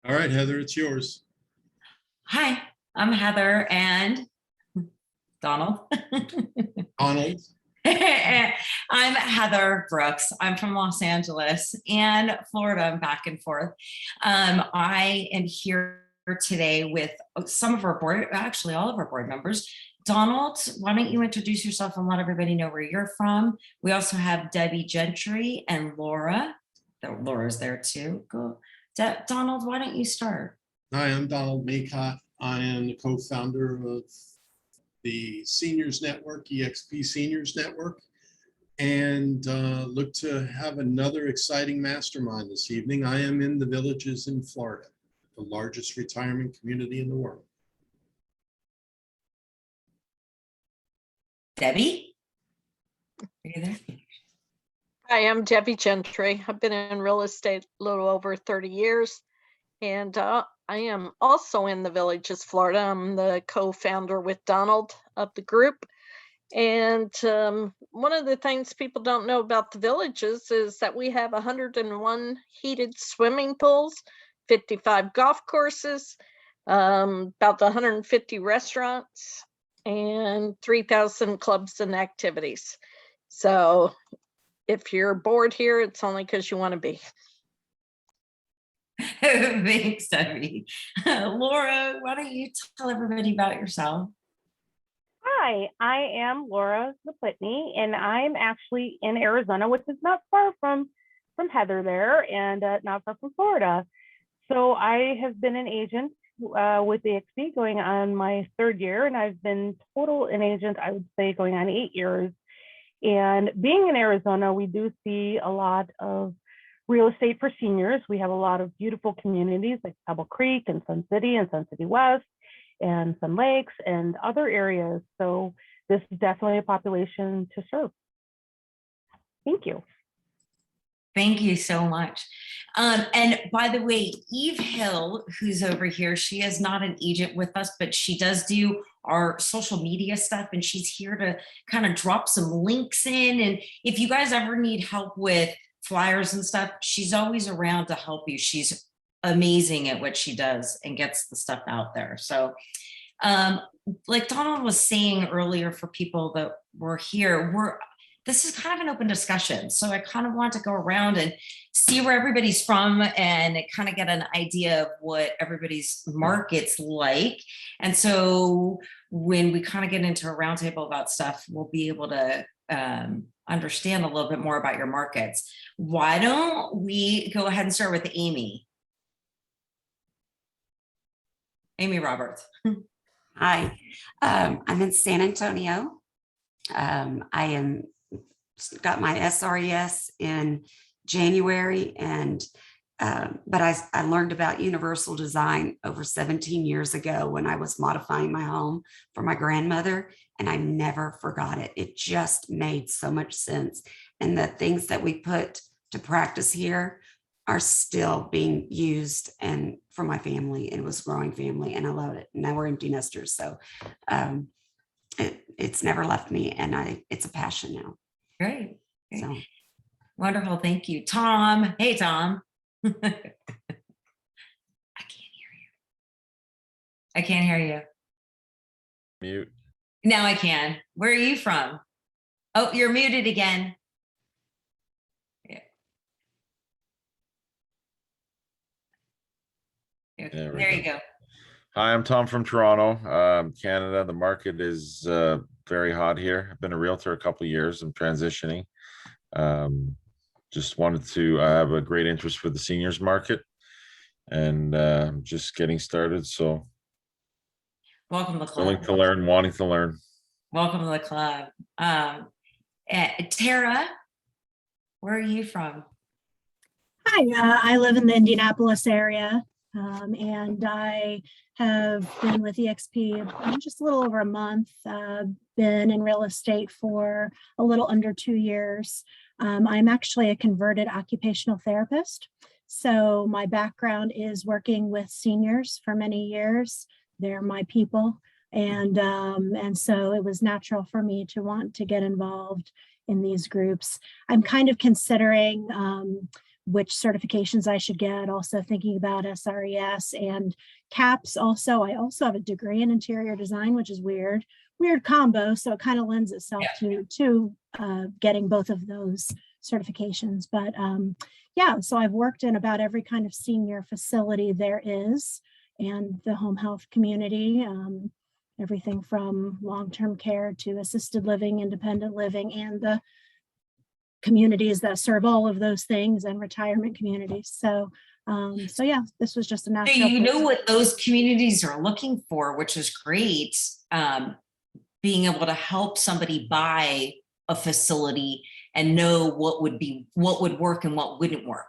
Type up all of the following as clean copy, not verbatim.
All right, Heather, it's yours. Hi, I'm Heather and Donald. Donald. I'm Heather Brooks. I'm from Los Angeles and Florida. I'm back and forth. I am here today with some of our board, actually all of our board members. Donald, why don't you introduce yourself and let everybody know where you're from? We also have Debbie Gentry and Laura. Laura's there too. Go. Donald, why don't you start? Hi, I'm Donald Maycott. I am the co-founder of the Seniors Network, eXp Seniors Network, and look to have another exciting mastermind this evening. I am in the Villages in Florida, the largest retirement community in the world. Debbie? Are you there? Hi, I'm Debbie Gentry. I've been in real estate a little over 30 years, and I am also in the Villages, Florida. I'm the co-founder with Donald of the group. And one of the things people don't know about the Villages is that we have 101 heated swimming pools, 55 golf courses, about 150 restaurants, and 3,000 clubs and activities. So if you're bored here, it's only because you want to be. Thanks, Debbie. Laura, why don't you tell everybody about yourself? Hi, I am Laura Zaplitney, and I'm actually in Arizona, which is not far from Heather there, and not far from Florida. So I have been an agent with eXp going on my 3rd year, and I've been total an agent, I would say, going on 8 years. And being in Arizona, we do see a lot of real estate for seniors. We have a lot of beautiful communities like Pebble Creek and Sun City West and Sun Lakes and other areas. So this is definitely a population to serve. Thank you. Thank you so much. And by the way, Eve Hill, who's over here, she is not an agent with us, but she does do our social media stuff, and she's here to kind of drop some links in. And if you guys ever need help with flyers and stuff, she's always around to help you. She's amazing at what she does and gets the stuff out there. So like Donald was saying earlier, for people that were here, this is kind of an open discussion. So I kind of want to go around and see where everybody's from and kind of get an idea of what everybody's market's like. And so when we kind of get into a roundtable about stuff, we'll be able to understand a little bit more about your markets. Why don't we go ahead and start with Amy? Amy Roberts. Hi, I'm in San Antonio. I got my SRES in January, and but I learned about universal design over 17 years ago when I was modifying my home for my grandmother, and I never forgot it. It just made so much sense. And the things that we put to practice here are still being used and for my family, and it was a growing family, and I love it. Now we're empty nesters. So it's never left me, and it's a passion now. Great. So Wonderful. Thank you. Tom. Hey, Tom. I can't hear you. I can't hear you. Mute. Now I can. Where are you from? Oh, you're muted again. Yeah. There you go. Hi, I'm Tom from Toronto, Canada. The market is very hot here. I've been a realtor a couple of years. I'm transitioning. Just wanted to have a great interest for the seniors market, and just getting started. So Welcome to the club. willing to learn, wanting to learn. Welcome to the club. Tara, where are you from? Hi, I live in the Indianapolis area, and I have been with eXp just a little over a month, been in real estate for a little under 2 years. I'm actually a converted occupational therapist. So my background is working with seniors for many years. They're my people. And so it was natural for me to want to get involved in these groups. I'm kind of considering which certifications I should get, also thinking about SRES and CAPS. Also, I also have a degree in interior design, which is weird combo. So it kind of lends itself to getting both of those certifications. But yeah, so I've worked in about every kind of senior facility there is, and the home health community, everything from long-term care to assisted living, independent living, and the communities that serve all of those things, and retirement communities. So so yeah, this was just a So natural. you know what those communities are looking for, which is great. Being able to help somebody buy a facility and know what would work and what wouldn't work.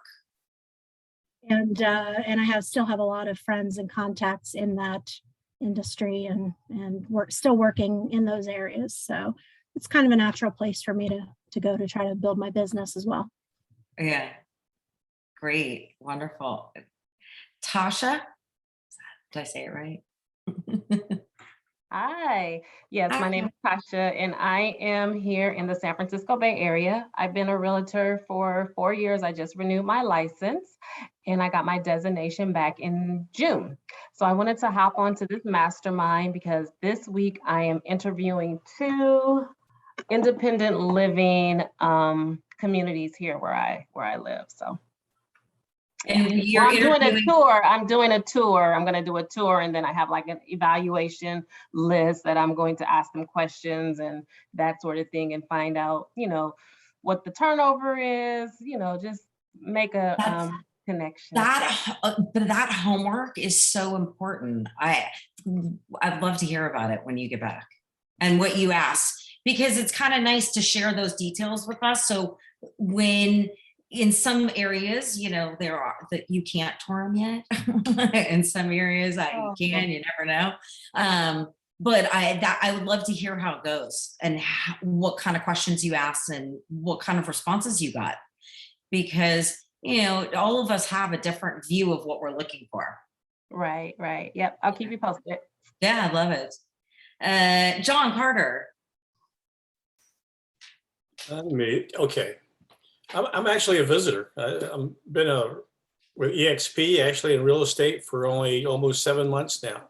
And I still have a lot of friends and contacts in that industry, and still working in those areas. So it's kind of a natural place for me to go to try to build my business as well. Yeah. Great. Wonderful. Tasha, did I say it right? Hi, yes, my name is Tasha, and I am here in the San Francisco Bay Area. I've been a realtor for 4 years. I just renewed my license, and I got my designation back in June. So I wanted to hop onto this mastermind because this week I am interviewing 2 independent living communities here where I live. So. And you're I'm doing a tour. I'm going to do a tour, and then I have like an evaluation list that I'm going to ask them questions and that sort of thing, and find out, what the turnover is, just make a connection. But that homework is so important. I'd love to hear about it when you get back and what you ask, because it's kind of nice to share those details with us. So when in some areas, there are that you can't tour them yet. In some areas, you can. You never know. But I would love to hear how it goes and what kind of questions you asked and what kind of responses you got, because all of us have a different view of what we're looking for. Right. Yep. I'll keep you posted. Yeah, I love it. John Carter. Okay. I'm actually a visitor. I'm been with eXp actually in real estate for only almost 7 months now.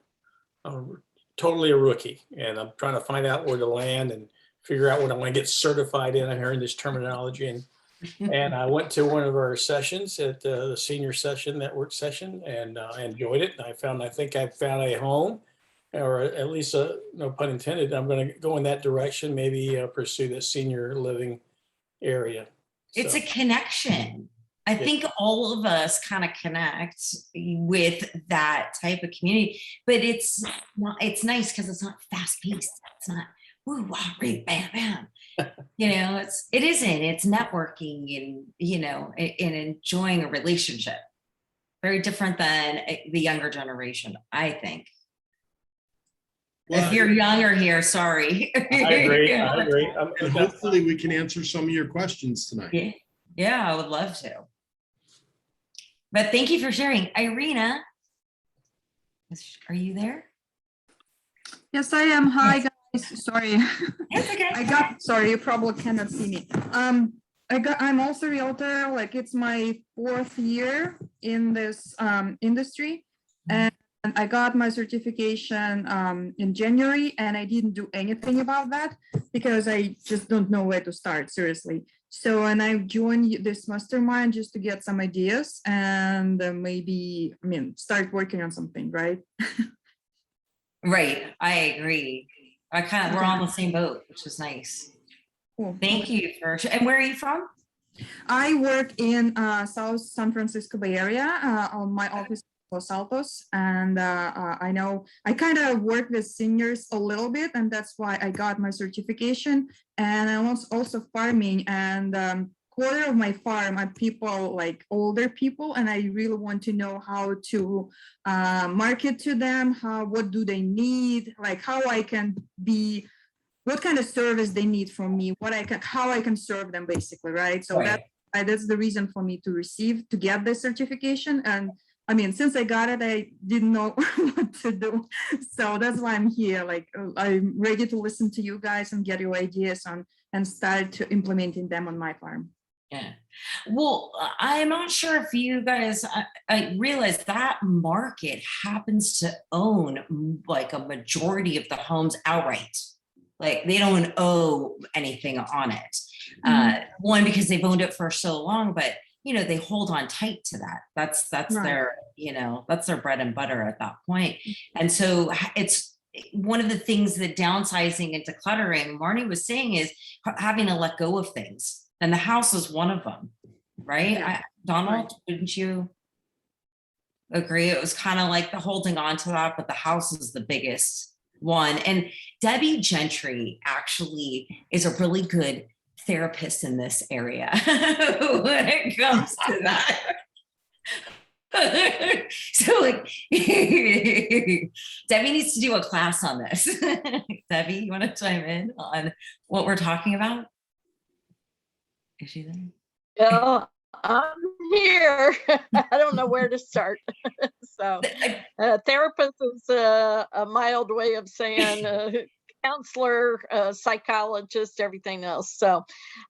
I'm totally a rookie, and I'm trying to find out where to land and figure out what I want to get certified in. I'm hearing this terminology, and I went to one of our sessions at the Senior Network session, and I enjoyed it. And I think I found a home, or at least no pun intended. I'm going to go in that direction, maybe pursue the senior living area. It's a connection. I think all of us kind of connect with that type of community, but it's nice because it's not fast paced. It's not, woo, wow, great, bam, bam. It's networking and enjoying a relationship. Very different than the younger generation, I think. Well, if you're younger here, sorry. I agree. And hopefully we can answer some of your questions tonight. Yeah, I would love to. But thank you for sharing. Irina, are you there? Yes, I am. Hi, guys. Sorry. It's okay. Sorry, you probably cannot see me. I'm also a realtor. Like, it's my 4th year in this industry. And I got my certification in January, and I didn't do anything about that because I just don't know where to start, seriously. So, and I joined this mastermind just to get some ideas and maybe, start working on something, right? Right, I agree. We're on the same boat, which is nice. Cool. Thank you and where are you from? I work in South San Francisco Bay Area. On my office Los Altos, and I kind of work with seniors a little bit, and that's why I got my certification. And I was also farming, and quarter of my farm are people like older people, and I really want to know how to market to them, what do they need, like how I can be, what kind of service they need from me, how I can serve them, basically, right? So that's the reason for me to get this certification. And since I got it, I didn't know what to do. So that's why I'm here. Like, I'm ready to listen to you guys and get your ideas on and start implementing them on my farm. Yeah. Well, I'm not sure if you guys, I realize that market happens to own like a majority of the homes outright. Like they don't owe anything on it. One, because they've owned it for so long, but they hold on tight to that. That's Right. their, that's their bread and butter at that point. And so it's one of the things that downsizing and decluttering, Marnie was saying, is having to let go of things. And the house is one of them, right? Yeah. Donald, Right. wouldn't you agree? It was kind of like the holding on to that, but the house is the biggest one. And Debbie Gentry actually is a really good therapist in this area when it comes to that. So like Debbie needs to do a class on this. Debbie, you want to chime in on what we're talking about? Is she there? Yeah, I'm here. I don't know where to start. So therapist is a mild way of saying counselor, psychologist, everything else. So,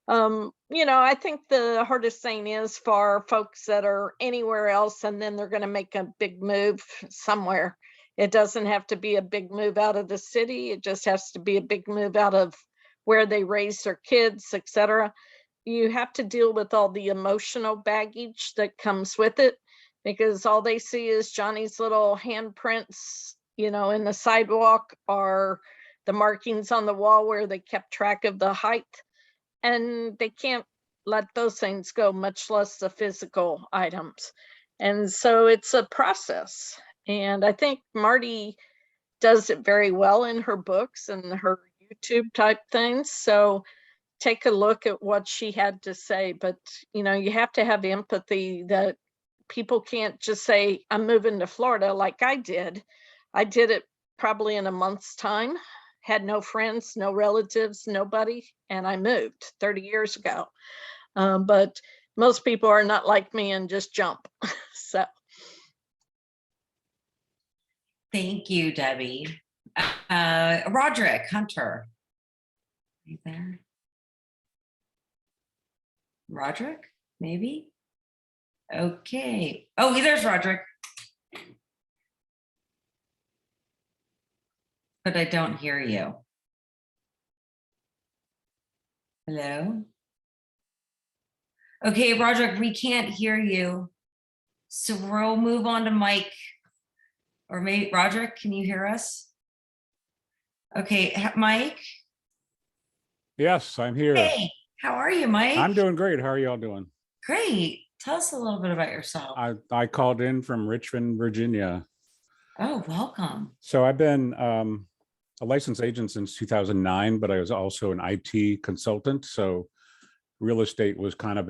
I think the hardest thing is for folks that are anywhere else and then they're going to make a big move somewhere. It doesn't have to be a big move out of the city. It just has to be a big move out of where they raise their kids, etc. You have to deal with all the emotional baggage that comes with it, because all they see is Johnny's little handprints, in the sidewalk, or the markings on the wall where they kept track of the height. And they can't let those things go, much less the physical items. And so it's a process. And I think Marty does it very well in her books and her YouTube type things. So take a look at what she had to say. But, you have to have empathy that people can't just say, I'm moving to Florida like I did. I did it probably in a month's time, had no friends, no relatives, nobody, and I moved 30 years ago. But most people are not like me and just jump. So. Thank you, Debbie. Roderick Hunter, are you there? Roderick, maybe? Okay. Oh, there's Roderick. But I don't hear you. Hello? Okay, Roderick, we can't hear you. So we'll move on to Mike. Or maybe, Roderick, can you hear us? Okay, Mike? Yes, I'm here. Hey, how are you, Mike? I'm doing great. How are y'all doing? Great. Tell us a little bit about yourself. I called in from Richmond, Virginia. Oh, welcome. So I've been a licensed agent since 2009, but I was also an IT consultant. So real estate was kind of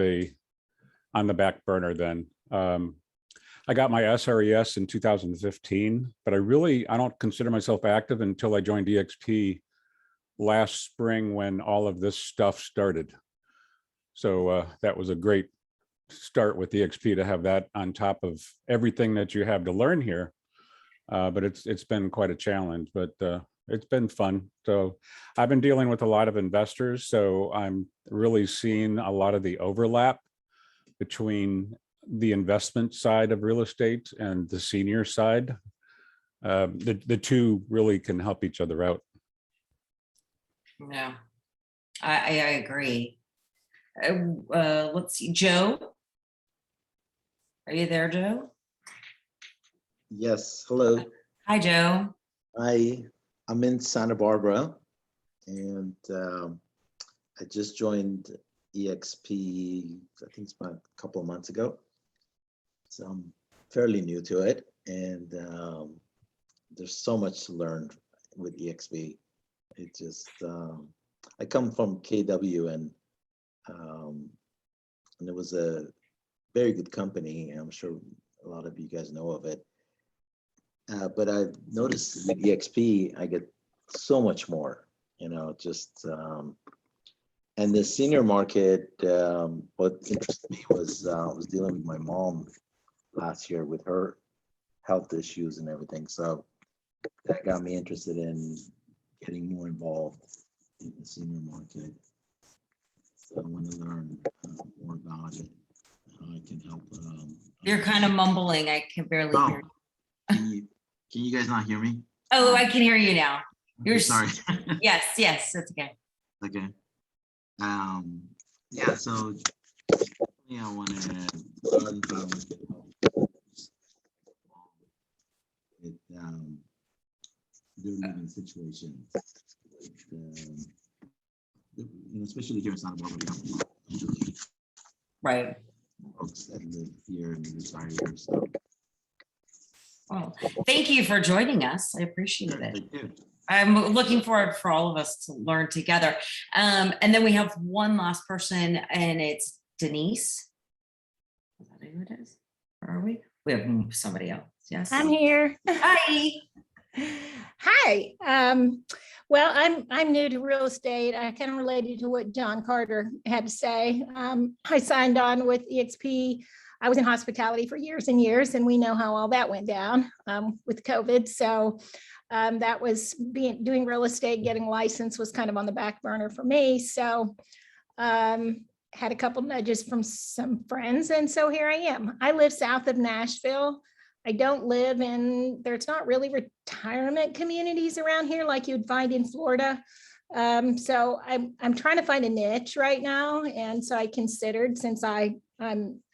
on the back burner then. I got my SRES in 2015, but I don't consider myself active until I joined eXp last spring when all of this stuff started. So that was a great start with eXp to have that on top of everything that you have to learn here. But it's been quite a challenge, but it's been fun. So I've been dealing with a lot of investors. So I'm really seeing a lot of the overlap between the investment side of real estate and the senior side. The two really can help each other out. Yeah, I agree. Let's see, Joe. Are you there, Joe? Yes, hello. Hi, Joe. I'm in Santa Barbara, and I just joined eXp, I think it's about a couple of months ago. So I'm fairly new to it, and there's so much to learn with eXp. It just, I come from KW, and it was a very good company. I'm sure a lot of you guys know of it. But I've noticed with eXp, I get so much more, just, and the senior market, what interested me was dealing with my mom last year with her health issues and everything. So that got me interested in getting more involved in the senior market. I want to learn more about it, how I can help. You're kind of mumbling. I can barely Oh, hear you. can you guys not hear me? Oh, I can hear you now. You're Sorry. Yes, yes, that's okay. Okay. Yeah, so yeah, I want to learn how I can help with their living situations. Especially here in Santa Barbara, we have Right. folks that live here and retire here. So Well, thank you for joining us. I appreciate it. thank you. I'm looking forward for all of us to learn together. And then we have one last person, and it's Denise. Is that who it is? Or are we? We have somebody else. Yes. I'm here. Hi. Hi. Well, I'm new to real estate. I kind of related to what John Carter had to say. I signed on with eXp. I was in hospitality for years and years, and we know how all that went down with COVID. So that was doing real estate, getting licensed was kind of on the back burner for me. So had a couple nudges from some friends, and so here I am. I live south of Nashville. I don't live in, there's not really retirement communities around here like you'd find in Florida. So I'm trying to find a niche right now. And so I considered, since I'm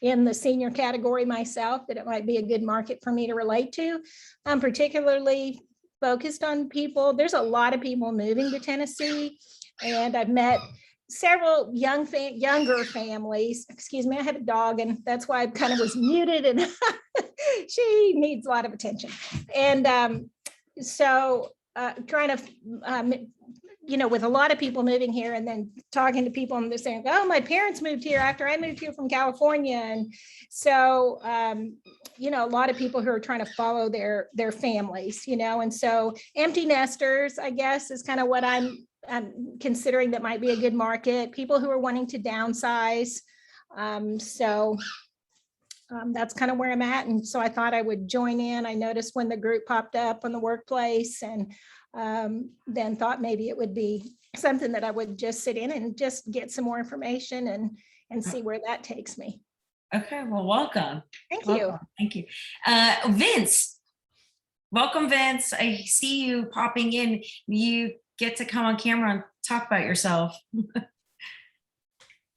in the senior category myself, that it might be a good market for me to relate to. I'm particularly focused on people. There's a lot of people moving to Tennessee, and I've met several younger families. Excuse me, I have a dog, and that's why I kind of was muted, and she needs a lot of attention. And so trying to, with a lot of people moving here, and then talking to people, and they're saying, oh, my parents moved here after I moved here from California. And so, a lot of people who are trying to follow their families, and so empty nesters, I guess, is kind of what I'm considering that might be a good market. People who are wanting to downsize. That's kind of where I'm at. And so I thought I would join in. I noticed when the group popped up on the workplace, and then thought maybe it would be something that I would just sit in and just get some more information and see where that takes me. Okay, well, welcome. Thank you. Welcome. Thank you. Vince, welcome, Vince. I see you popping in. You get to come on camera and talk about yourself.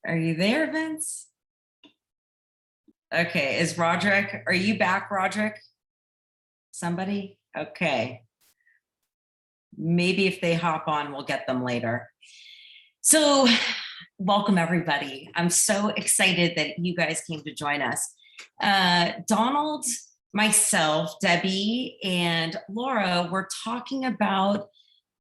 Are you there, Vince? Okay, is Roderick, are you back, Roderick? Somebody? Okay. Maybe if they hop on, we'll get them later. So welcome, everybody. I'm so excited that you guys came to join us. Donald, myself, Debbie, and Laura were talking about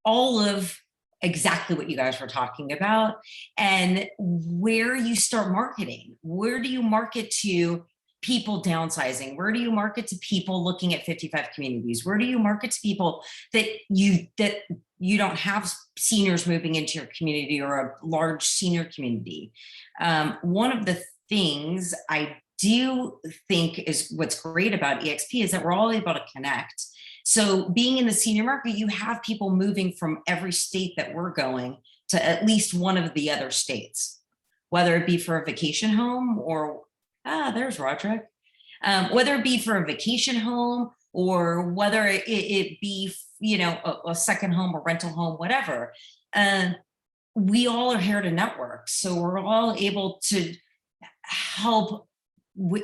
all of exactly what you guys were talking about, and where you start marketing. Where do you market to people downsizing? Where do you market to people looking at 55 communities? Where do you market to people that you don't have seniors moving into your community or a large senior community? One of the things I do think is what's great about eXp is that we're all able to connect. So being in the senior market, you have people moving from every state that we're going to at least one of the other states, whether it be for a vacation home or, there's Roderick, whether it be for a vacation home or whether it be, a second home or rental home, whatever. We all are here to network. So we're all able to help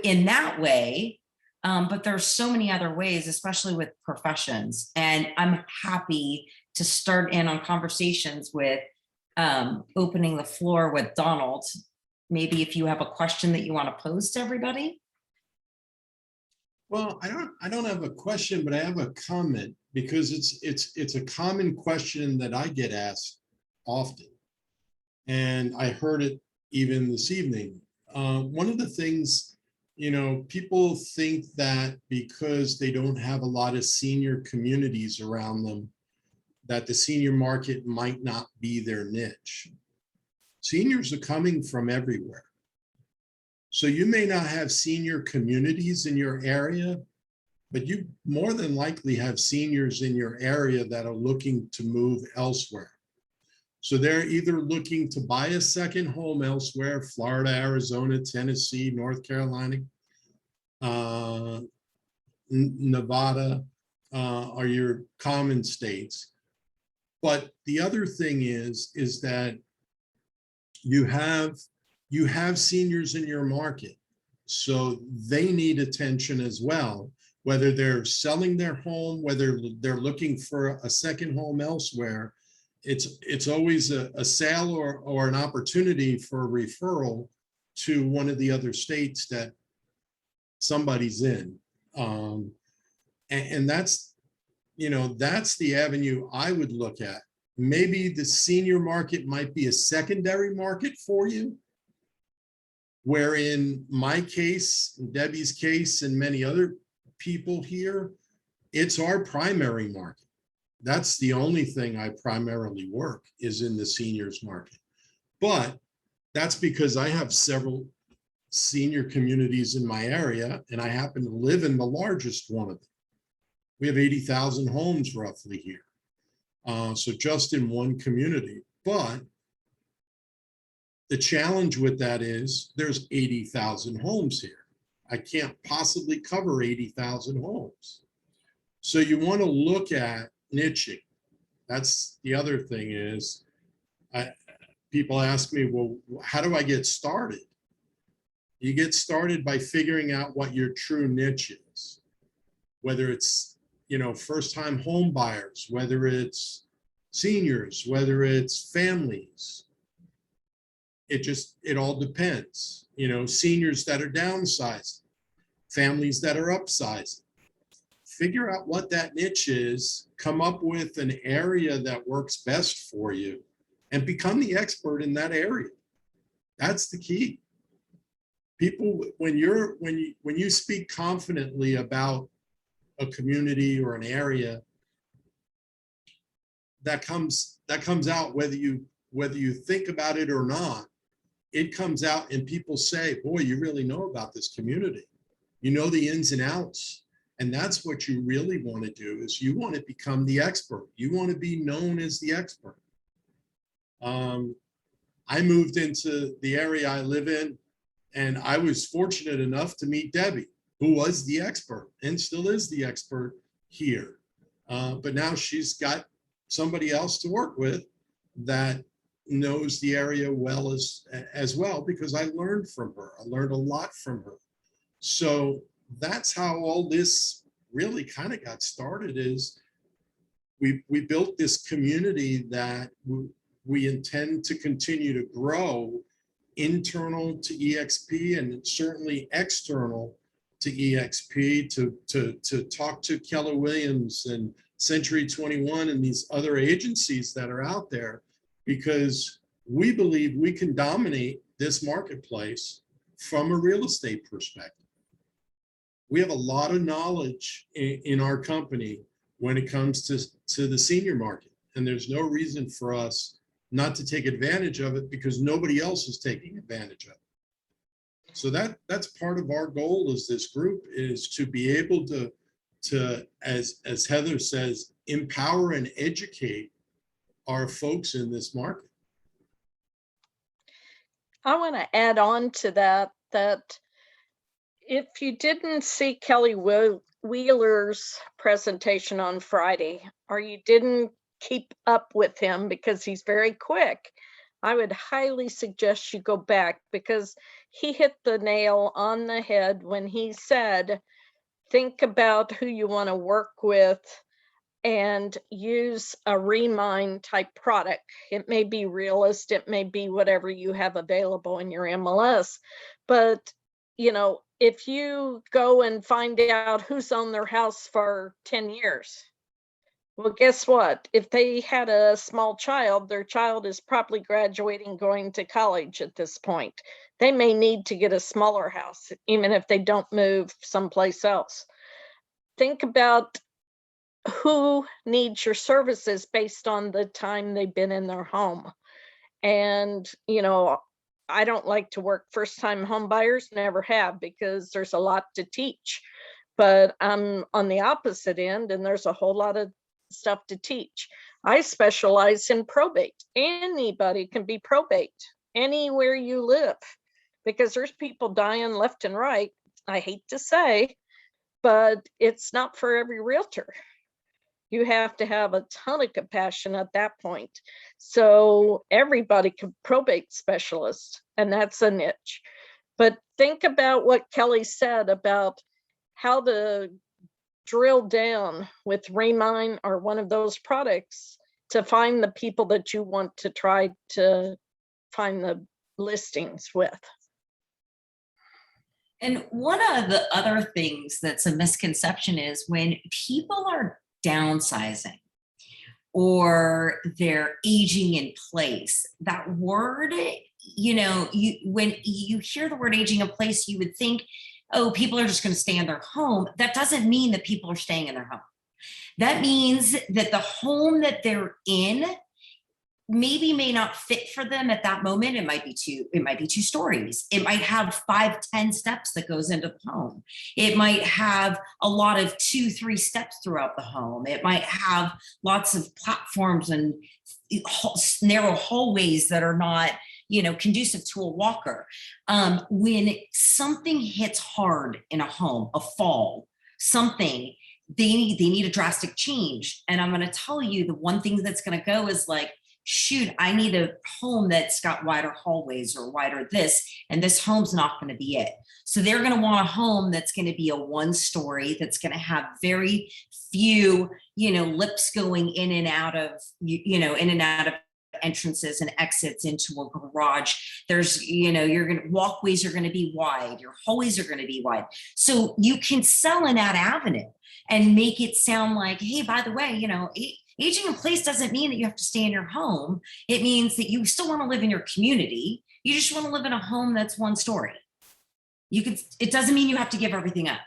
in that way. But there's so many other ways, especially with professions. And I'm happy to start in on conversations with opening the floor with Donald. Maybe if you have a question that you want to pose to everybody. Well, I don't have a question, but I have a comment, because it's a common question that I get asked often. And I heard it even this evening. One of the things, people think that because they don't have a lot of senior communities around them, that the senior market might not be their niche. Seniors are coming from everywhere. So you may not have senior communities in your area, but you more than likely have seniors in your area that are looking to move elsewhere. So they're either looking to buy a second home elsewhere, Florida, Arizona, Tennessee, North Carolina, Nevada are your common states. But the other thing is that you have seniors in your market, so they need attention as well, whether they're selling their home, whether they're looking for a second home elsewhere. It's always a sale or an opportunity for a referral to one of the other states that somebody's in. And that's, that's the avenue I would look at. Maybe the senior market might be a secondary market for you, where in my case, Debbie's case, and many other people here, it's our primary market. That's the only thing I primarily work is in the seniors market. But that's because I have several senior communities in my area, and I happen to live in the largest one of them. We have 80,000 homes roughly here. So just in one community. But the challenge with that is there's 80,000 homes here. I can't possibly cover 80,000 homes. So you want to look at niching. That's the other thing is, people ask me, well, how do I get started? You get started by figuring out what your true niche is, whether it's first-time home buyers, whether it's seniors, whether it's families. It all depends. Seniors that are downsizing, families that are upsizing. Figure out what that niche is, come up with an area that works best for you, and become the expert in that area. That's the key. People, when you speak confidently about a community or an area, that comes out whether you think about it or not. It comes out and people say, boy, you really know about this community. You know the ins and outs. And that's what you really want to do, is you want to become the expert. You want to be known as the expert. I moved into the area I live in, and I was fortunate enough to meet Debbie, who was the expert and still is the expert here. But now she's got somebody else to work with that knows the area well as well, because I learned from her. I learned a lot from her. So that's how all this really kind of got started, is we built this community that we intend to continue to grow, internal to eXp and certainly external to eXp, to talk to Keller Williams and Century 21 and these other agencies that are out there, because we believe we can dominate this marketplace from a real estate perspective. We have a lot of knowledge in our company when it comes to the senior market, and there's no reason for us not to take advantage of it, because nobody else is taking advantage of it. So that's part of our goal as this group, is to be able to as Heather says, empower and educate our folks in this market. I want to add on to that if you didn't see Kelly Wheeler's presentation on Friday, or you didn't keep up with him because he's very quick, I would highly suggest you go back, because he hit the nail on the head when he said, think about who you want to work with and use a Remind type product. It may be Realist, it may be whatever you have available in your MLS, but if you go and find out who's owned their house for 10 years, well, guess what? If they had a small child, their child is probably graduating, going to college at this point. They may need to get a smaller house, even if they don't move someplace else. Think about who needs your services based on the time they've been in their home. And, I don't like to work first-time home buyers, never have, because there's a lot to teach. But I'm on the opposite end, and there's a whole lot of stuff to teach. I specialize in probate. Anybody can be probate anywhere you live, because there's people dying left and right. I hate to say, but it's not for every realtor. You have to have a ton of compassion at that point. So everybody can probate specialist, and that's a niche. But think about what Kelly said about how to drill down with Remine or one of those products to find the people that you want to try to find the listings with. And one of the other things that's a misconception is when people are downsizing or they're aging in place, that word, when you hear the word aging in place, you would think, oh, people are just going to stay in their home. That doesn't mean that people are staying in their home. That means that the home that they're in may not fit for them at that moment. It might be two stories. It might have 5-10 steps that goes into the home. It might have a lot of 2-3 steps throughout the home. It might have lots of platforms and narrow hallways that are not, conducive to a walker. When something hits hard in a home, a fall, something, they need a drastic change. And I'm going to tell you, the one thing that's going to go is like, shoot, I need a home that's got wider hallways or wider this, and this home's not going to be it. So they're going to want a home that's going to be a 1-story, that's going to have very few, lips going in and out of, in and out of entrances and exits into a garage. There's, walkways are going to be wide, your hallways are going to be wide. So you can sell in that avenue and make it sound like, hey, by the way, aging in place doesn't mean that you have to stay in your home. It means that you still want to live in your community. You just want to live in a home that's 1-story. It doesn't mean you have to give everything up.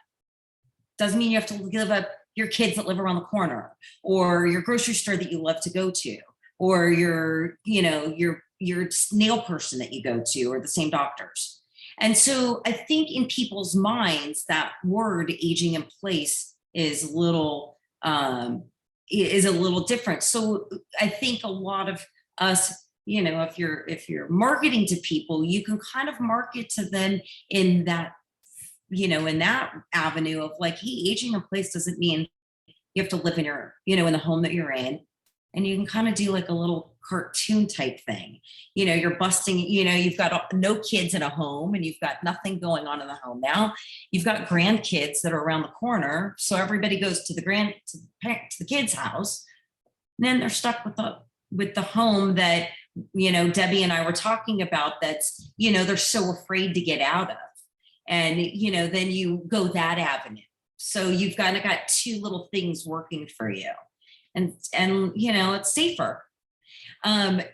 Doesn't mean you have to give up your kids that live around the corner, or your grocery store that you love to go to, or your nail person that you go to, or the same doctors. And so I think in people's minds, that word aging in place is a little different. So I think a lot of us, if you're marketing to people, you can kind of market to them in that, in that avenue of like, hey, aging in place doesn't mean you have to live in your, in the home that you're in. And you can kind of do like a little cartoon type thing. You're busting, you've got no kids in a home and you've got nothing going on in the home. Now you've got grandkids that are around the corner. So everybody goes to the kid's house. And then they're stuck with the home that, Debbie and I were talking about, that's, they're so afraid to get out of. And, then you go that avenue. So you've kind of got two little things working for you. And it's safer.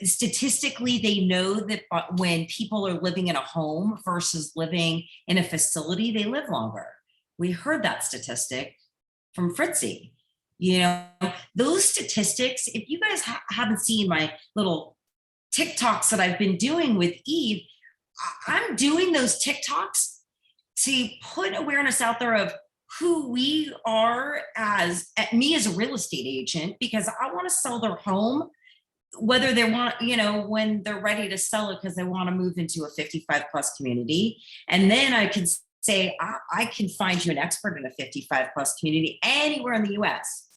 Statistically, they know that when people are living in a home versus living in a facility, they live longer. We heard that statistic from Fritzy. Those statistics, if you guys haven't seen my little TikToks that I've been doing with Eve, I'm doing those TikToks to put awareness out there of who we are as a real estate agent, because I want to sell their home, whether they want, when they're ready to sell it because they want to move into a 55 plus community. And then I can say, I can find you an expert in a 55 plus community anywhere in the US.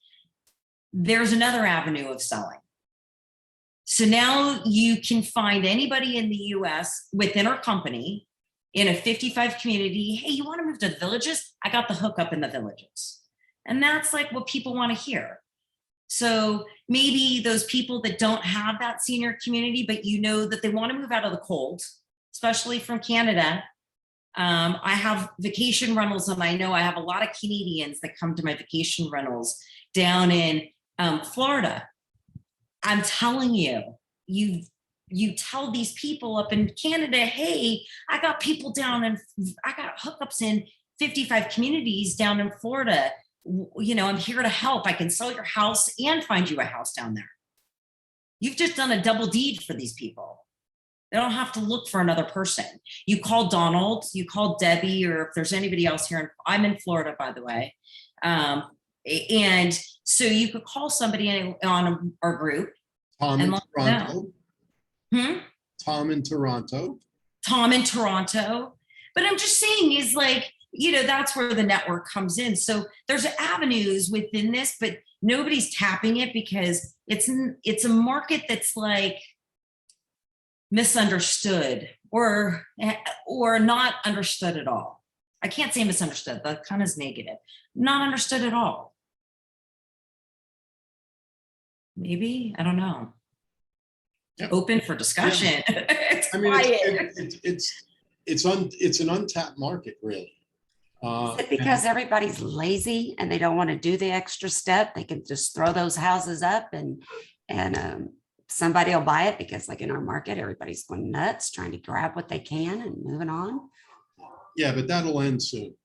There's another avenue of selling. So now you can find anybody in the US within our company in a 55 community. Hey, you want to move to the villages? I got the hookup in the villages. And that's like what people want to hear. So maybe those people that don't have that senior community, but that they want to move out of the cold, especially from Canada. I have vacation rentals, and I know I have a lot of Canadians that come to my vacation rentals down in Florida. I'm telling you, you tell these people up in Canada, hey, I got people I got hookups in 55 communities down in Florida. I'm here to help. I can sell your house and find you a house down there. You've just done a double deed for these people. They don't have to look for another person. You call Donald, you call Debbie, or if there's anybody else here. I'm in Florida, by the way. And so you could call somebody on our group. Tom And in let them know. Toronto. Hmm? Tom in Toronto. Tom in Toronto. But I'm just saying is like, you know, that's where the network comes in. So there's avenues within this, but nobody's tapping it because it's a market that's like misunderstood or not understood at all. I can't say misunderstood, that kind of is negative. Not understood at all. Maybe, I don't know. Yep. Open for discussion. It's I mean, quiet. it's an untapped market, really. Is it because everybody's lazy and they don't want to do the extra step? They can just throw those houses up and somebody will buy it because like in our market, everybody's going nuts trying to grab what they can and moving on. Yeah, but that'll end soon.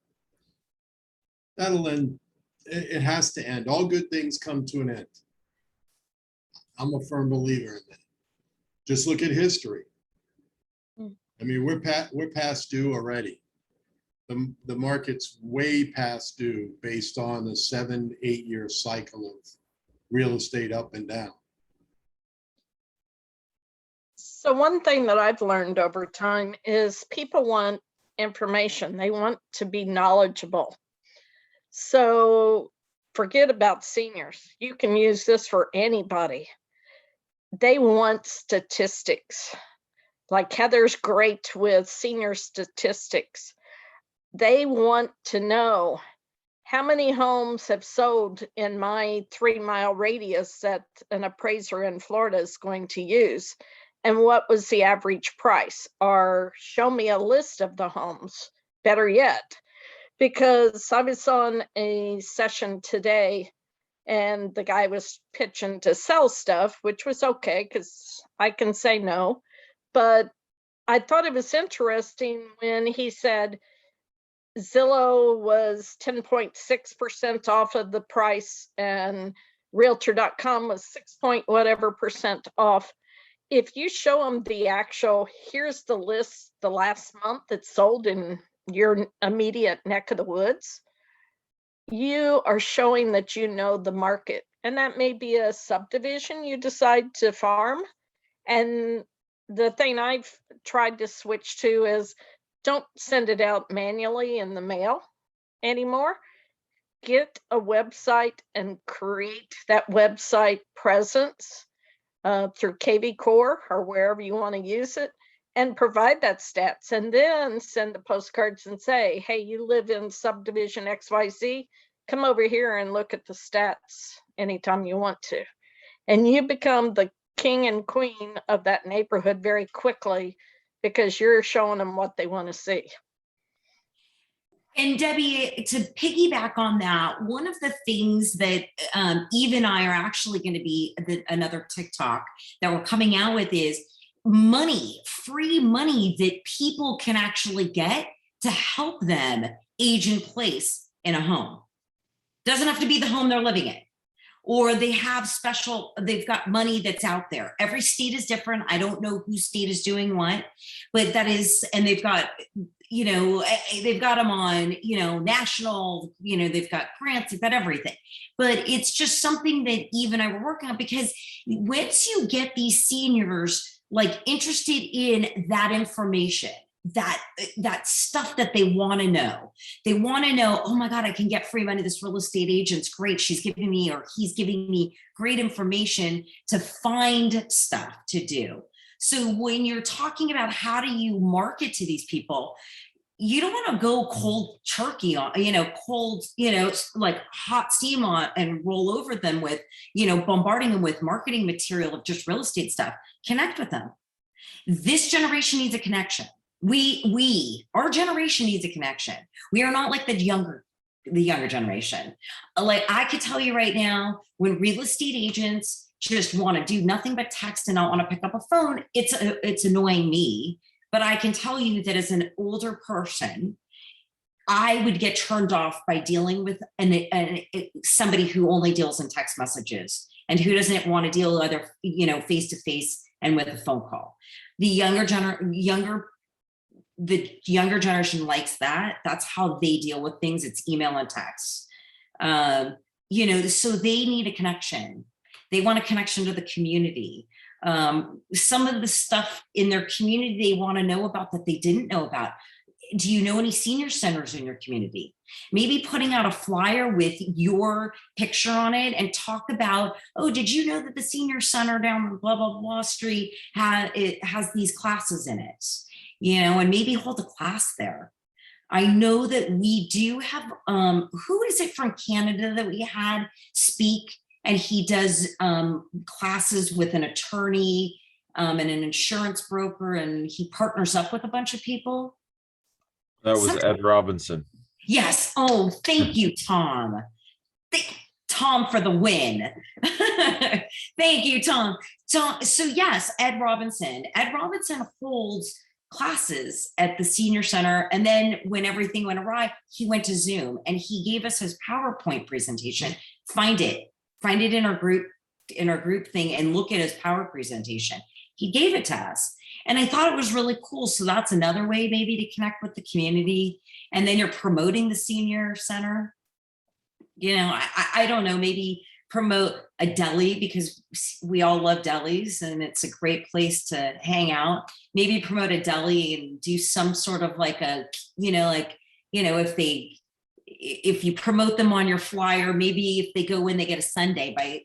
That'll end. It has to end. All good things come to an end. I'm a firm believer in that. Just look at history. I mean, we're past due already. The market's way past due based on the 7-8 year cycle of real estate up and down. So one thing that I've learned over time is people want information. They want to be knowledgeable. So forget about seniors. You can use this for anybody. They want statistics. Like Heather's great with senior statistics. They want to know how many homes have sold in my 3-mile radius that an appraiser in Florida is going to use, and what was the average price, or show me a list of the homes, better yet. Because I was on a session today and the guy was pitching to sell stuff, which was okay because I can say no, but I thought it was interesting when he said Zillow was 10.6% off of the price and realtor.com was 6 point whatever percent off. If you show them the actual, here's the list the last month that sold in your immediate neck of the woods, you are showing that you know the market. And that may be a subdivision you decide to farm. And the thing I've tried to switch to is don't send it out manually in the mail anymore. Get a website and create that website presence through KV Core or wherever you want to use it, and provide that stats, and then send the postcards and say, hey, you live in subdivision XYZ, come over here and look at the stats anytime you want to. And you become the king and queen of that neighborhood very quickly because you're showing them what they want to see. And Debbie, to piggyback on that, one of the things that Eve and I are actually going to be another TikTok that we're coming out with is money, free money that people can actually get to help them age in place in a home. Doesn't have to be the home they're living in. Or they have they've got money that's out there. Every state is different. I don't know whose state is doing what, but that is, and they've got, you know, they've got them on, you know, national, you know, they've got grants, they've got everything. But it's just something that Eve and I were working on, because once you get these seniors like interested in that information, that stuff that they want to know. They want to know, oh my God, I can get free money. This real estate agent's great. She's giving me, or he's giving me great information to find stuff to do. So when you're talking about how do you market to these people, you don't want to go cold turkey on, you know, cold, you know, like hot steam on and roll over them with, you know, bombarding them with marketing material of just real estate stuff. Connect with them. This generation needs a connection. Our generation needs a connection. We are not like the younger generation. Like I could tell you right now, when real estate agents just want to do nothing but text and not want to pick up a phone, it's annoying me. But I can tell you that as an older person, I would get turned off by dealing with somebody who only deals in text messages and who doesn't want to deal either, you know, face to face and with a phone call. The younger generation likes that. That's how they deal with things. It's email and text. you know, so they need a connection. They want a connection to the community. Some of the stuff in their community they want to know about that they didn't know about. Do you know any senior centers in your community? Maybe putting out a flyer with your picture on it and talk about, oh, did you know that the senior center down blah, blah, blah street has these classes in it? You know, and maybe hold a class there. I know that we do have, who is it from Canada that we had speak? And he does classes with an attorney and an insurance broker, and he partners up with a bunch of people. That was Ed Robinson. Yes. Oh, thank you, Tom. Tom for the win. Thank you, Tom. So yes, Ed Robinson. Ed Robinson holds classes at the senior center. And then when everything went awry, he went to Zoom and he gave us his PowerPoint presentation. Find it in our group thing and look at his power presentation. He gave it to us. And I thought it was really cool. So that's another way maybe to connect with the community. And then you're promoting the senior center. You know, I don't know, maybe promote a deli because we all love delis and it's a great place to hang out. Maybe promote a deli and do some sort of like a, if you promote them on your flyer, maybe if they go in, they get a sundae by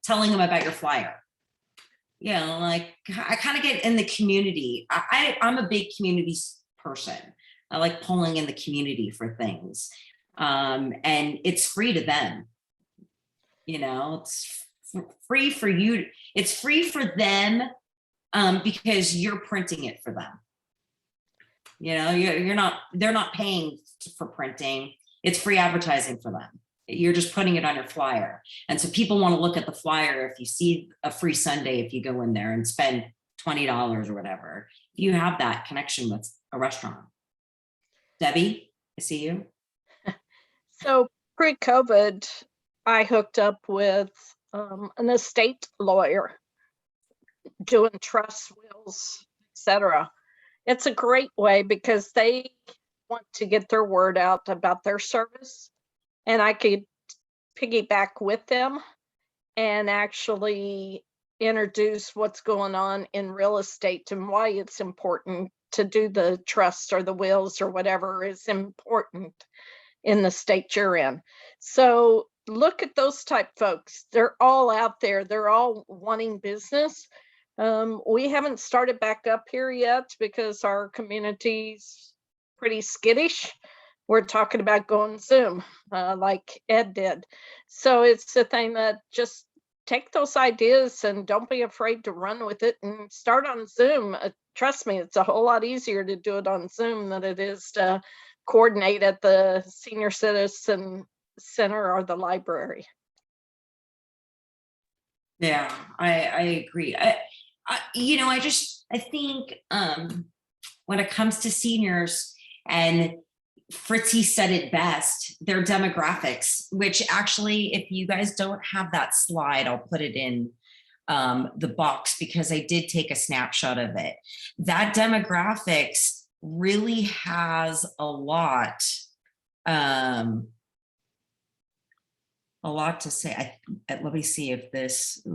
telling them about your flyer. Yeah, like I kind of get in the community. I'm a big community person. I like pulling in the community for things. And it's free to them. You know, it's free for you. It's free for them because you're printing it for them. You know, they're not paying for printing. It's free advertising for them. You're just putting it on your flyer. And so people want to look at the flyer. If you see a free sundae, if you go in there and spend $20 or whatever, you have that connection with a restaurant. Debbie, I see you. So pre-COVID, I hooked up with an estate lawyer doing trust wills, etc. It's a great way because they want to get their word out about their service, and I could piggyback with them and actually introduce what's going on in real estate and why it's important to do the trust or the wills or whatever is important in the state you're in. So look at those type folks. They're all out there. They're all wanting business. We haven't started back up here yet because our community's pretty skittish. We're talking about going Zoom like Ed did. So it's a thing that just take those ideas and don't be afraid to run with it and start on Zoom. Trust me, it's a whole lot easier to do it on Zoom than it is to coordinate at the senior citizen center or the library. Yeah, I agree. I think when it comes to seniors, and Fritzy said it best, their demographics, which actually, if you guys don't have that slide, I'll put it in the box because I did take a snapshot of it. That demographics really has a lot to say. Let me see if this,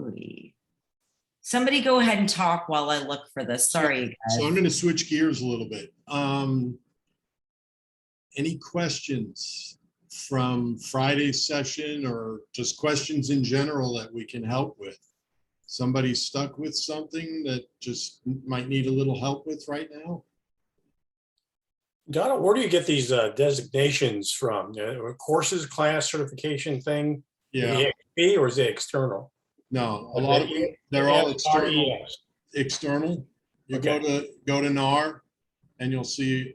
somebody go ahead and talk while I look for this. Sorry, guys. So I'm going to switch gears a little bit. Any questions from Friday's session or just questions in general that we can help with? Somebody stuck with something that just might need a little help with right now? Donna, where do you get these designations from? Courses, class, certification thing? Yeah. eXp, or is it external? No, a lot of them, they're all external. RES. External. You Okay. go to NAR and you'll see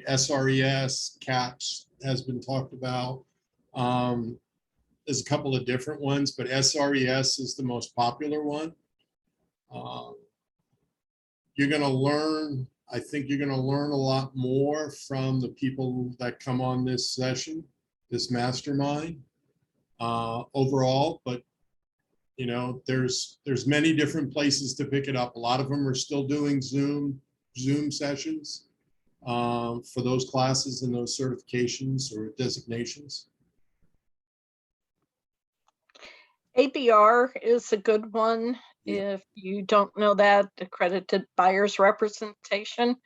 SRES, CAPS has been talked about. There's a couple of different ones, but SRES is the most popular one. You're going to learn, I think you're going to learn a lot more from the people that come on this session, this mastermind overall, but you know, there's many different places to pick it up. A lot of them are still doing Zoom sessions for those classes and those certifications or designations. ABR is a good one. If you don't know that, accredited buyer's representation.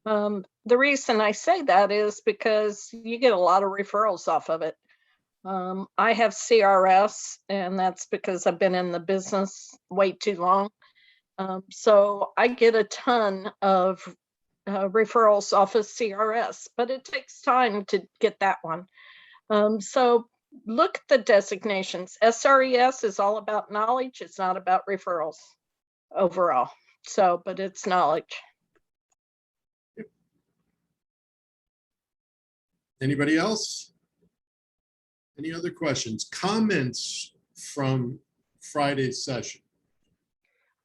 The reason I say that is because you get a lot of referrals off of it. I have CRS, and that's because I've been in the business way too long. So I get a ton of referrals off of CRS, but it takes time to get that one. So look at the designations. SRES is all about knowledge. It's not about referrals overall. So, but it's knowledge. Anybody else? Any other questions, comments from Friday's session?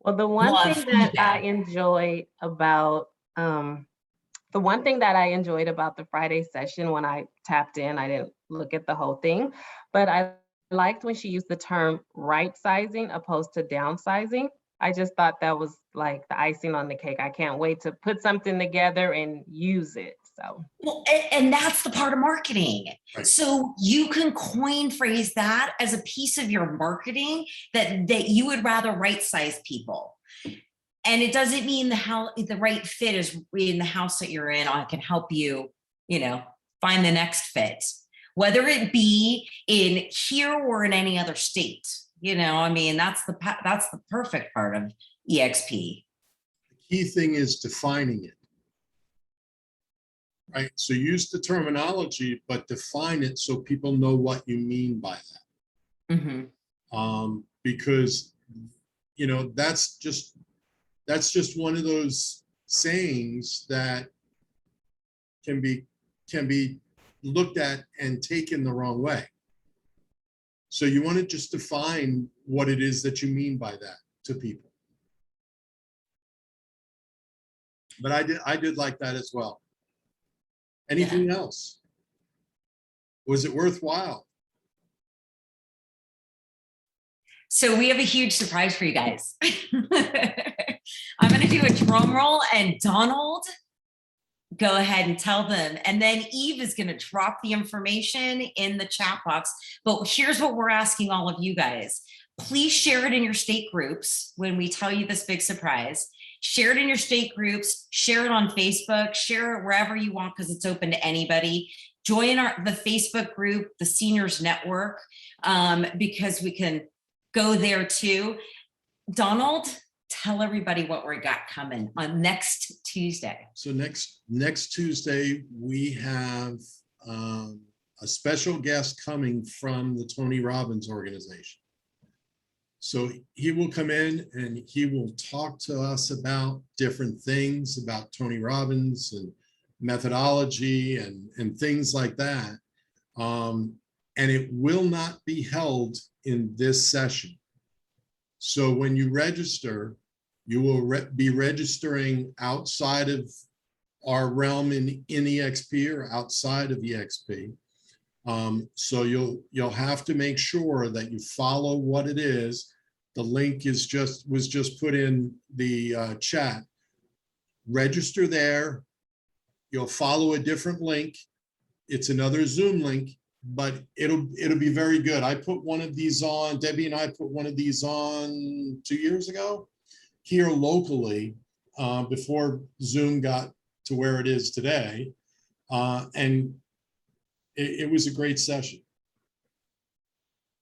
Well, the one Love thing that I feedback. enjoyed about the Friday session, when I tapped in, I didn't look at the whole thing, but I liked when she used the term right sizing opposed to downsizing. I just thought that was like the icing on the cake. I can't wait to put something together and use it. So, Well, and that's the part of marketing. Right. So you can coin phrase that as a piece of your marketing that you would rather right size people. And it doesn't mean the right fit is in the house that you're in. I can help you, find the next fit, whether it be in here or in any other state. That's the perfect part of eXp. The key thing is defining it. Right. So use the terminology, but define it so people know what you mean by that. Mm-hmm. Because, that's just one of those sayings that can be looked at and taken the wrong way. So you want to just define what it is that you mean by that to people. But I did like that as well. Anything else? Was it worthwhile? So we have a huge surprise for you guys. I'm going to do a drum roll, and Donald, go ahead and tell them. And then Eve is going to drop the information in the chat box. But here's what we're asking all of you guys. Please share it in your state groups when we tell you this big surprise. Share it in your state groups, share it on Facebook, share it wherever you want because it's open to anybody. Join the Facebook group, the Seniors Network, because we can go there too. Donald, tell everybody what we got coming on next Tuesday. So next Tuesday, we have a special guest coming from the Tony Robbins organization. So he will come in and he will talk to us about different things about Tony Robbins and methodology and things like that. And it will not be held in this session. So when you register, you will be registering outside of our realm in eXp or outside of eXp. So you'll have to make sure that you follow what it is. The link was just put in the chat. Register there. You'll follow a different link. It's another Zoom link, but it'll be very good. I put one of these on. Debbie and I put one of these on 2 years ago here locally before Zoom got to where it is today, and it was a great session.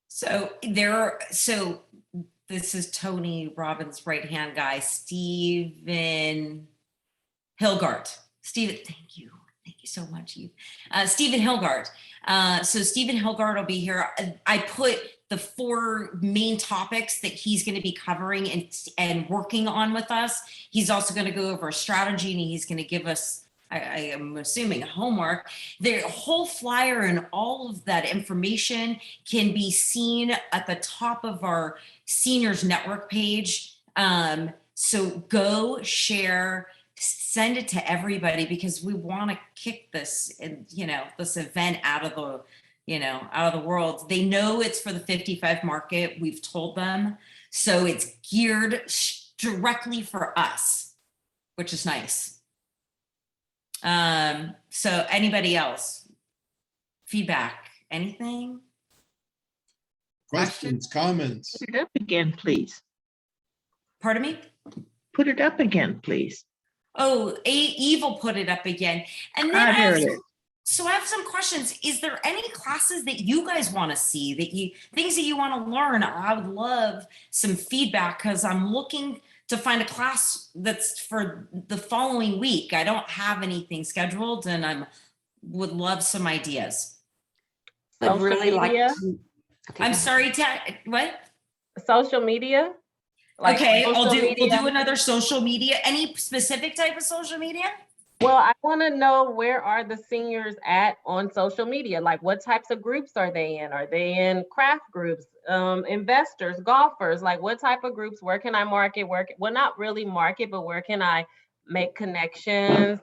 So this is Tony Robbins' right-hand guy, Stephen Hilgart. Stephen, thank you so much. Stephen Hilgart. So Stephen Hilgart will be here. I put the 4 main topics that he's going to be covering and working on with us. He's also going to go over a strategy, and he's going to give us, I am assuming, homework. The whole flyer and all of that information can be seen at the top of our Seniors Network page. So go share, send it to everybody, because we want to kick this this event out of the world. They know it's for the 55 market. We've told them. So it's geared directly for us, which is nice. So anybody else? Feedback? Anything? Questions, comments? Put it up again, please. Pardon me? Put it up again, please. Oh, Evil put it up again. And then There it is. so I have some questions. Is there any classes that you guys want to see, things that you want to learn? I would love some feedback because I'm looking to find a class that's for the following week. I don't have anything scheduled and would love some ideas. I'd Social really like media? to. Okay, I'm go sorry, what? Social media? Like Okay, social we'll media? do another social media. Any specific type of social media? Well, I want to know, where are the seniors at on social media? Like, what types of groups are they in? Are they in craft groups, investors, golfers? Like, what type of groups? Where can I market? Well, not really market, but where can I make connections,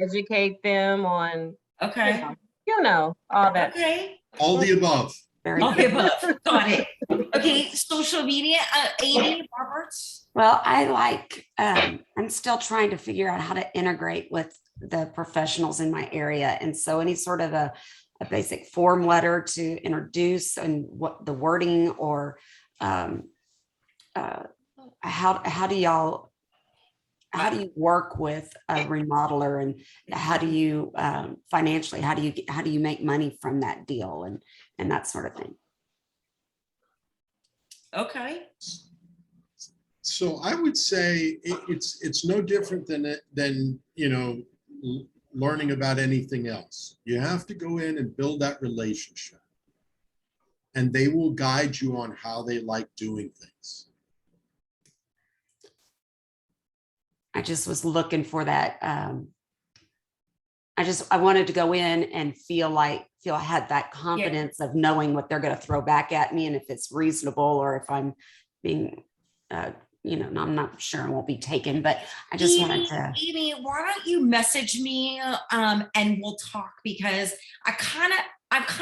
educate them on, Okay. you know, all that. Okay. All the above. Very All the good. above. Got it. Okay, social media, Amy Roberts. Well, I'm still trying to figure out how to integrate with the professionals in my area. And so any sort of a basic form letter to introduce and what the wording or how do you work with a remodeler, and how do you financially, how do you make money from that deal and that sort of thing? Okay. So I would say it's no different than learning about anything else. You have to go in and build that relationship, and they will guide you on how they like doing things. I just was looking for that. I wanted to go in and feel I had that confidence of knowing what they're going to throw back at me, and if it's reasonable, or if I'm being, I'm not sure I won't be taken, but I just wanted to. Amy, why don't you message me and we'll talk, because I'm kind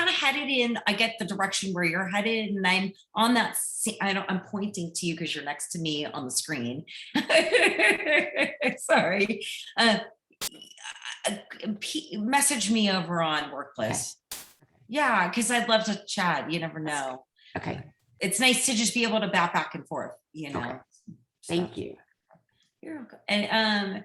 of headed in. I get the direction where you're headed, and I'm on that. I'm pointing to you because you're next to me on the screen. Sorry. Message me over on Workplace. Okay. Yeah, because I'd love to chat. You never know. Okay. It's nice to just be able to bat back and forth. Okay. Thank you. You're welcome. And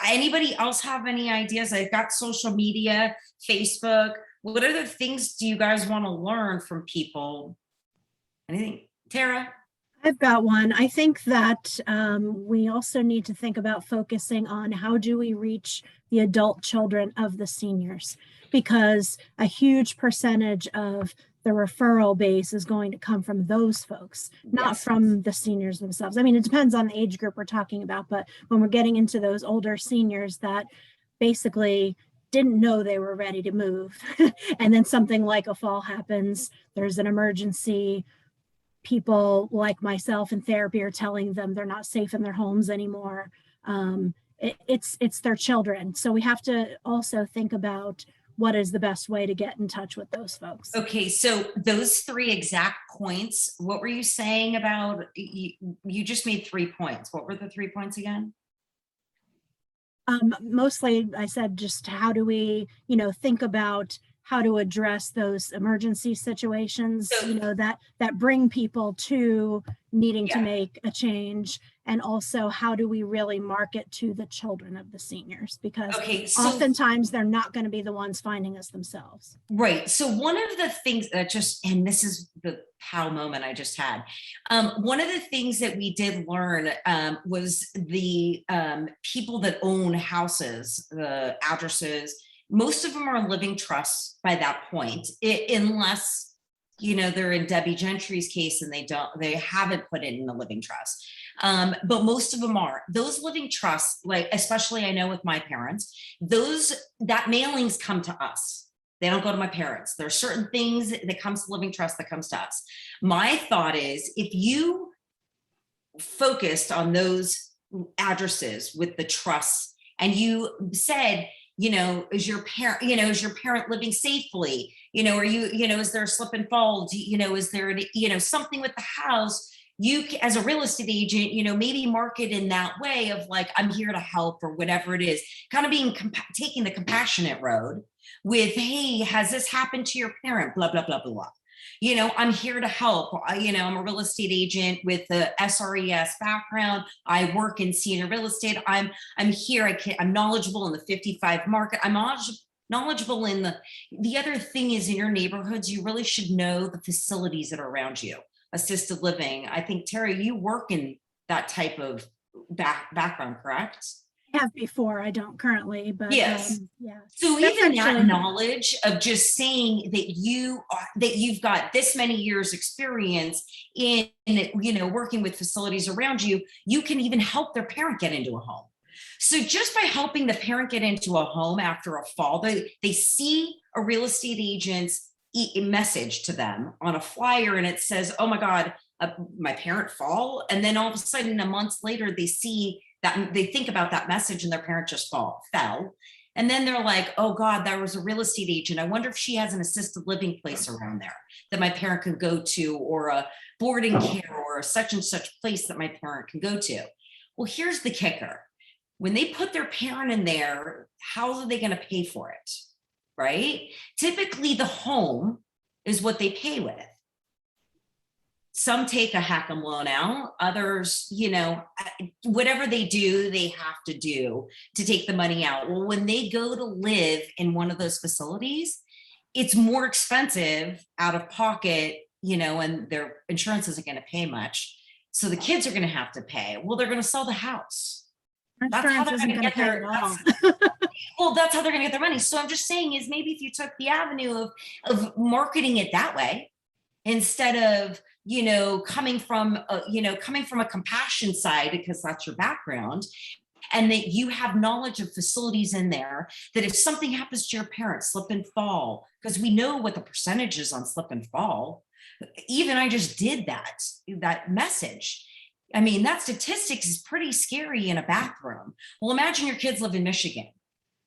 anybody else have any ideas? I've got social media, Facebook. What other things do you guys want to learn from people? Anything, Tara? I've got one. I think that we also need to think about focusing on how do we reach the adult children of the seniors, because a huge percentage of the referral base is going to come from those folks, not from the seniors themselves. I mean, it depends on the age group we're talking about, but when we're getting into those older seniors that basically didn't know they were ready to move, and then something like a fall happens, there's an emergency, people like myself in therapy are telling them they're not safe in their homes anymore. It's their children. So we have to also think about what is the best way to get in touch with those folks. Okay, so those 3 exact points, what were you saying about, you just made 3 points. What were the 3 points again? Mostly I said, just how do we, think about how to address those emergency situations, that bring people to needing to make a change, and also how do we really market to the children of the seniors, because oftentimes they're not going to be the ones finding us themselves. Right. So one of the things that and this is the POW moment I just had. One of the things that we did learn was the people that own houses, the addresses, most of them are living trusts by that point, unless, they're in Debbie Gentry's case and they haven't put it in a living trust. But most of them are. Those living trusts, like, especially I know with my parents, that mailings come to us. They don't go to my parents. There are certain things that comes to living trust that comes to us. My thought is, if you focused on those addresses with the trusts and you said, is your parent living safely? Are you, is there a slip and fall? Is there, something with the house? You, as a real estate agent, maybe market in that way of like, I'm here to help, or whatever it is, kind of being, taking the compassionate road with, hey, has this happened to your parent? Blah, blah, blah, blah, blah. You know, I'm here to help. You know, I'm a real estate agent with the SRES background. I work in senior real estate. I'm here. I'm knowledgeable in the 55 market. I'm knowledgeable in the other thing is in your neighborhoods, you really should know the facilities that are around you. Assisted living. I think, Terry, you work in that type of background, correct? I have before, I don't currently, but Yes. yeah. So That's even that actually- knowledge of just saying that you've got this many years experience in, you know, working with facilities around you, you can even help their parent get into a home. So just by helping the parent get into a home after a fall, they see a real estate agent's message to them on a flyer and it says, oh my God, my parent fall. And then all of a sudden a month later, they see that, they think about that message and their parent just fell. And then they're like, oh God, there was a real estate agent. I wonder if she has an assisted living place around there that my parent can go to, or a boarding care, or a such and such place that my parent can go to. Well, here's the kicker. When they put their parent in there, how are they going to pay for it? Right? Typically the home is what they pay with. Some take a HACM loan out, others, you know, whatever they do, they have to do to take the money out. Well, when they go to live in one of those facilities, it's more expensive out of pocket, you know, and their insurance isn't going to pay much. So the kids are going to have to pay. Well, they're going to sell the house. That's how they're going to get their, well, that's how they're going to get their money. So I'm just saying is maybe if you took the avenue of marketing it that way, instead of, you know, coming from a compassion side, because that's your background, and that you have knowledge of facilities in there, that if something happens to your parents, slip and fall, because we know what the percentage is on slip and fall. Even I just did that message. I mean, that statistics is pretty scary in a bathroom. Well, imagine your kids live in Michigan,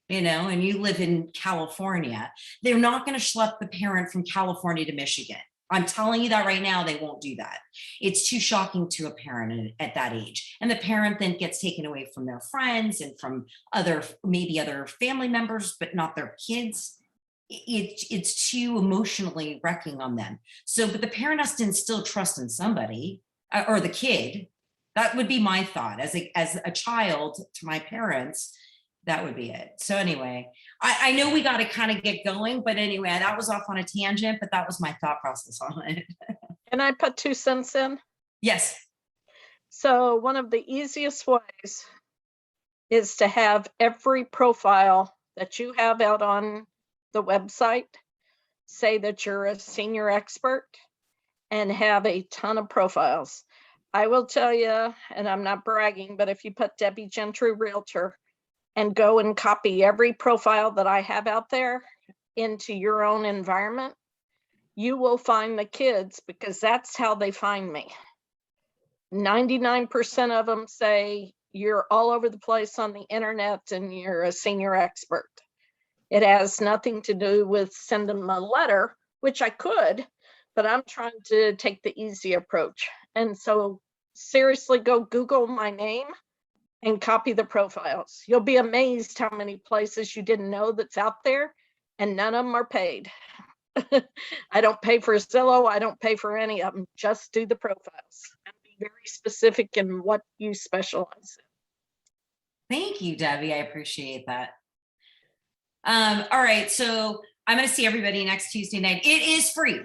you know, and you live in California. They're not going to schlep the parent from California to Michigan. I'm telling you that right now, they won't do that. It's too shocking to a parent at that age. And the parent then gets taken away from their friends and from maybe other family members, but not their kids. It's too emotionally wrecking on them. So, but the parent has to instill trust in somebody, or the kid. That would be my thought as a child to my parents. That would be it. So anyway, I know we got to kind of get going, but anyway, that was off on a tangent, but that was my thought process on it. Can I put 2 cents in? Yes. So one of the easiest ways is to have every profile that you have out on the website say that you're a senior expert and have a ton of profiles. I will tell you, and I'm not bragging, but if you put Debbie Gentry Realtor and go and copy every profile that I have out there into your own environment, you will find the kids, because that's how they find me. 99% of them say you're all over the place on the internet and you're a senior expert. It has nothing to do with send them a letter, which I could, but I'm trying to take the easy approach. And so seriously, go Google my name and copy the profiles. You'll be amazed how many places you didn't know that's out there, and none of them are paid. I don't pay for Zillow. I don't pay for any of them. Just do the profiles and be very specific in what you specialize in. Thank you, Debbie. I appreciate that. All right. So I'm going to see everybody next Tuesday night. It is free.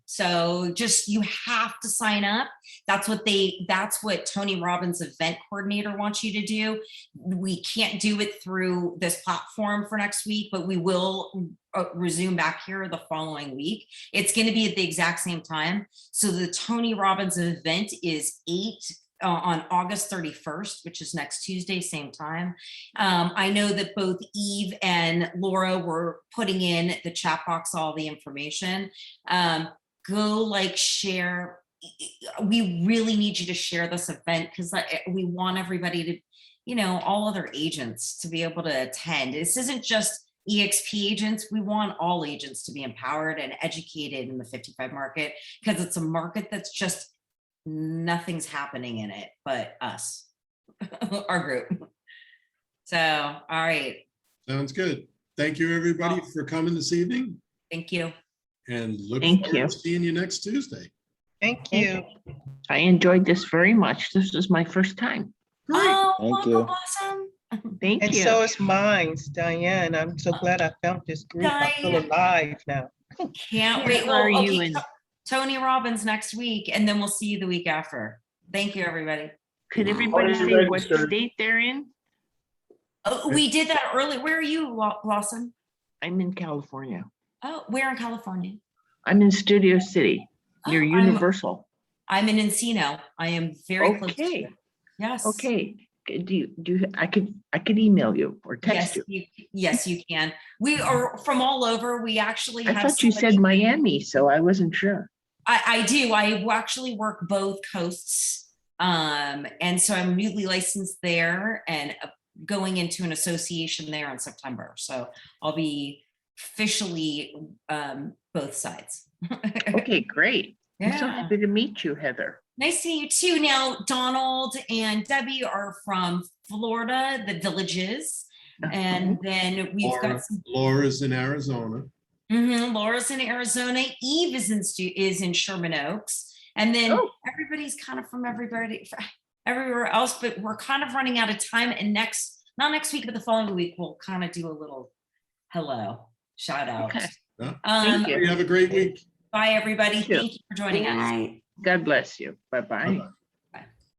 So just, you have to sign up. That's what Tony Robbins, event coordinator, wants you to do. We can't do it through this platform for next week, but we will resume back here the following week. It's going to be at the exact same time. So the Tony Robbins event is on August 31st, which is next Tuesday, same time. I know that both Eve and Laura were putting in the chat box all the information. Go share. We really need you to share this event, because we want everybody to, all other agents to be able to attend. This isn't just eXp agents. We want all agents to be empowered and educated in the 55 market, because it's a market that's just, nothing's happening in it but us, our group. So, all right. Sounds good. Thank you, everybody, for coming this evening. Thank you. and look Thank forward you. to seeing you next Tuesday. Thank you. I enjoyed this very much. This is my first time. Great. Oh, Thank welcome, you. Blossom. Thank And you. so is mine, Diane. I'm so glad I found this group. I feel Diane. alive now. Can't Where wait. are Well, you okay, in? Tony Robbins next week, and then we'll see you the week after. Thank you, everybody. Could everybody Are you say what registered? state they're in? Oh, we did that earlier. Where are you, Blossom? I'm in California. Oh, where in California? I'm in Studio City, near Oh, Universal. I'm in Encino. I am very close to Okay. you. Yes. Okay. I could email you or text Yes, you. yes, you can. We are from all over. We actually I have thought you said somebody- Miami, so I wasn't sure. I do. I actually work both coasts. And so I'm newly licensed there and going into an association there in September. So I'll be officially both sides. Okay, great. I'm so Yeah. happy to meet you, Heather. Nice to meet you too. Now, Donald and Debbie are from Florida, the Villages. And then we've got some Laura's in Arizona. Laura's in Arizona. Eve is in Sherman Oaks, and then everybody's kind of from everywhere else. But we're kind of running out of time. And not next week, but the following week, we'll kind of do a little hello shout out. Okay. Thank you. Have a great week. Bye, everybody. Thank you. Thank you for joining us. Good night. God bless you. Bye-bye. Bye-bye.